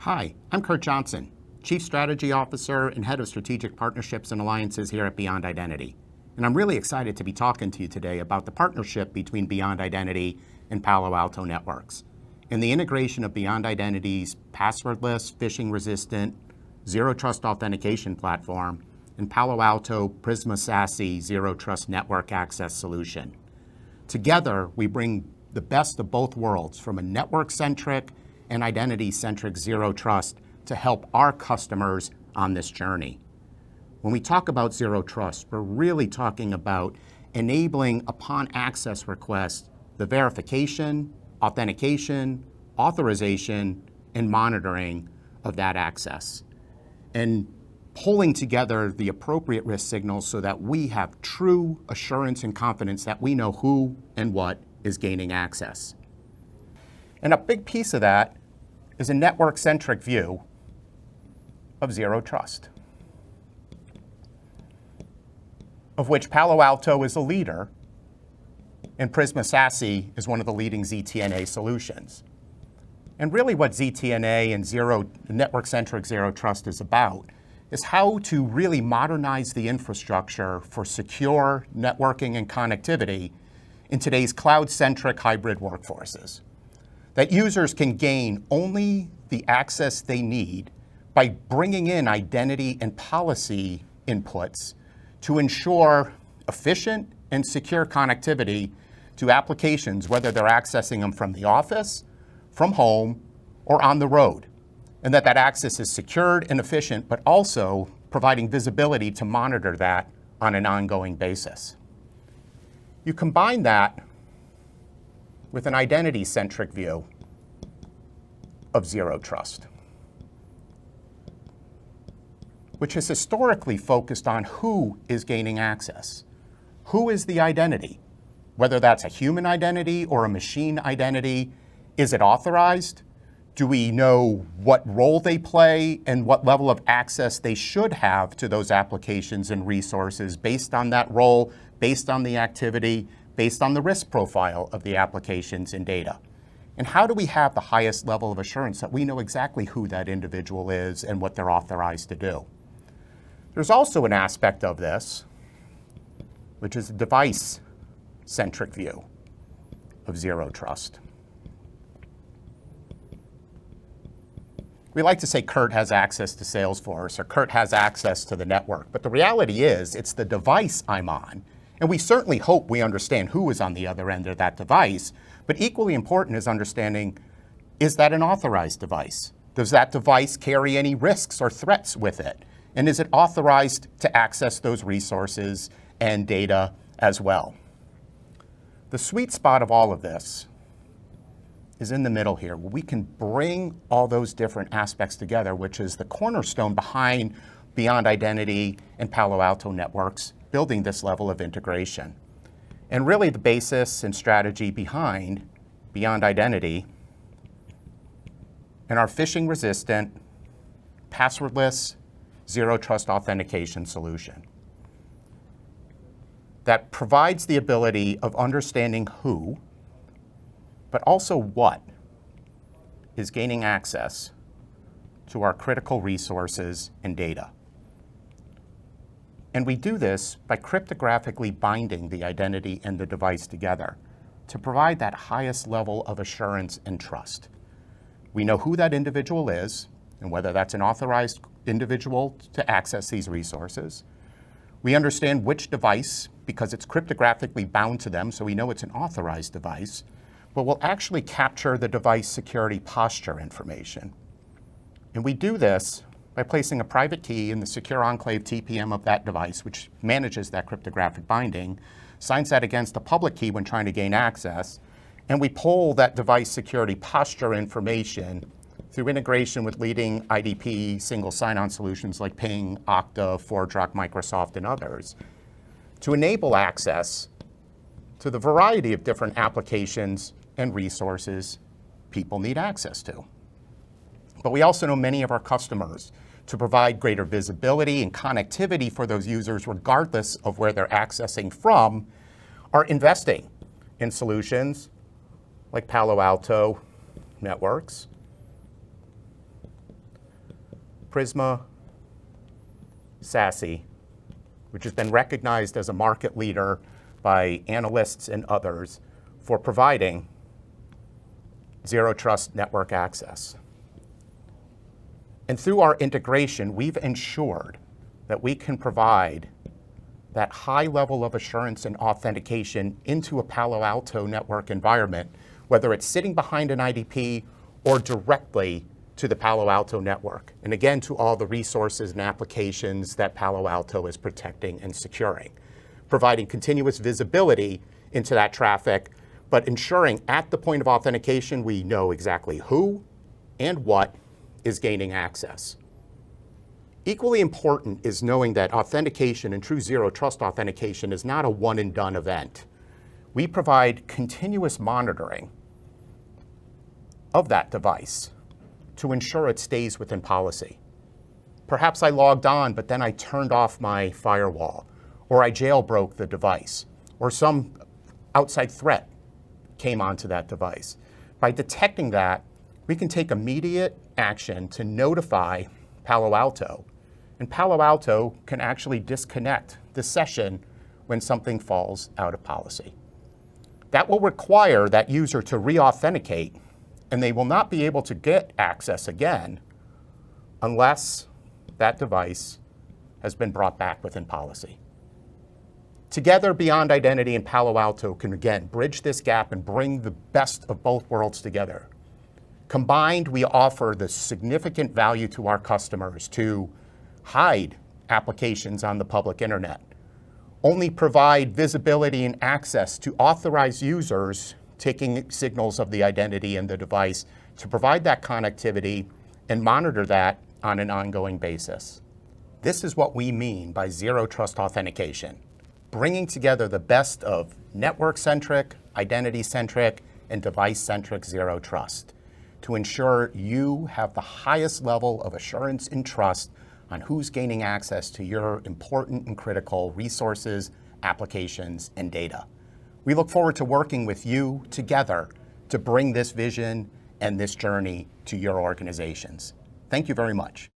Hi, I'm Kurt Johnson, Chief Strategy Officer and Head of Strategic Partnerships and Alliances here at Beyond Identity. And I'm really excited to be talking to you today about the partnership between Beyond Identity and Palo Alto Networks, and the integration of Beyond Identity's passwordless, phishing-resistant, zero-trust authentication platform and Palo Alto Prisma SASE zero-trust network access solution. Together, we bring the best of both worlds from a network-centric and identity-centric zero trust to help our customers on this journey. When we talk about zero trust, we're really talking about enabling upon access request the verification, authentication, authorization, and monitoring of that access, and pulling together the appropriate risk signals so that we have true assurance and confidence that we know who and what is gaining access. And a big piece of that is a network-centric view of zero trust, of which Palo Alto is a leader, and Prisma SASE is one of the leading ZTNA solutions. And really what ZTNA and network-centric zero trust is about is how to really modernize the infrastructure for secure networking and connectivity in today's cloud-centric hybrid workforces. That users can gain only the access they need by bringing in identity and policy inputs to ensure efficient and secure connectivity to applications, whether they're accessing them from the office, from home, or on the road. And that access is secured and efficient, but also providing visibility to monitor that on an ongoing basis. You combine that with an identity-centric view of zero trust, which is historically focused on who is gaining access. Who is the identity? Whether that's a human identity or a machine identity, is it authorized? Do we know what role they play and what level of access they should have to those applications and resources based on that role, based on the activity, based on the risk profile of the applications and data? And how do we have the highest level of assurance that we know exactly who that individual is and what they're authorized to do? There's also an aspect of this, which is a device-centric view of zero trust. We like to say Kurt has access to Salesforce or Kurt has access to the network, but the reality is it's the device I'm on. And we certainly hope we understand who is on the other end of that device, but equally important is understanding, is that an authorized device? Does that device carry any risks or threats with it? And is it authorized to access those resources and data as well? The sweet spot of all of this is in the middle here, where we can bring all those different aspects together, which is the cornerstone behind Beyond Identity and Palo Alto Networks, building this level of integration. And really the basis and strategy behind Beyond Identity and our phishing-resistant, passwordless, zero-trust authentication solution that provides the ability of understanding who, but also what, is gaining access to our critical resources and data. And we do this by cryptographically binding the identity and the device together to provide that highest level of assurance and trust. We know who that individual is and whether that's an authorized individual to access these resources. We understand which device because it's cryptographically bound to them, so we know it's an authorized device, but we'll actually capture the device security posture information. And we do this by placing a private key in the secure enclave TPM of that device, which manages that cryptographic binding, signs that against a public key when trying to gain access, and we pull that device security posture information through integration with leading IDP single sign-on solutions like Ping, Okta, ForgeRock, Microsoft, and others to enable access to the variety of different applications and resources people need access to. But we also know many of our customers, to provide greater visibility and connectivity for those users regardless of where they're accessing from, are investing in solutions like Palo Alto Networks Prisma SASE, which has been recognized as a market leader by analysts and others for providing zero trust network access. And through our integration, we've ensured that we can provide that high level of assurance and authentication into a Palo Alto network environment, whether it's sitting behind an IDP or directly to the Palo Alto network. And again, to all the resources and applications that Palo Alto is protecting and securing, providing continuous visibility into that traffic, but ensuring at the point of authentication, we know exactly who and what is gaining access. Equally important is knowing that authentication and true zero trust authentication is not a one and done event. We provide continuous monitoring of that device to ensure it stays within policy. Perhaps I logged on, but then I turned off my firewall, or I jailbroke the device, or some outside threat came onto that device. By detecting that, we can take immediate action to notify Palo Alto, and Palo Alto can actually disconnect the session when something falls out of policy. That will require that user to re-authenticate, and they will not be able to get access again unless that device has been brought back within policy. Together, Beyond Identity and Palo Alto can again bridge this gap and bring the best of both worlds together. Combined, we offer the significant value to our customers to hide applications on the public internet, only provide visibility and access to authorized users taking signals of the identity and the device to provide that connectivity and monitor that on an ongoing basis. This is what we mean by zero trust authentication, bringing together the best of network-centric, identity-centric, and device-centric zero trust to ensure you have the highest level of assurance and trust on who's gaining access to your important and critical resources, applications, and data. We look forward to working with you together to bring this vision and this journey to your organizations. Thank you very much.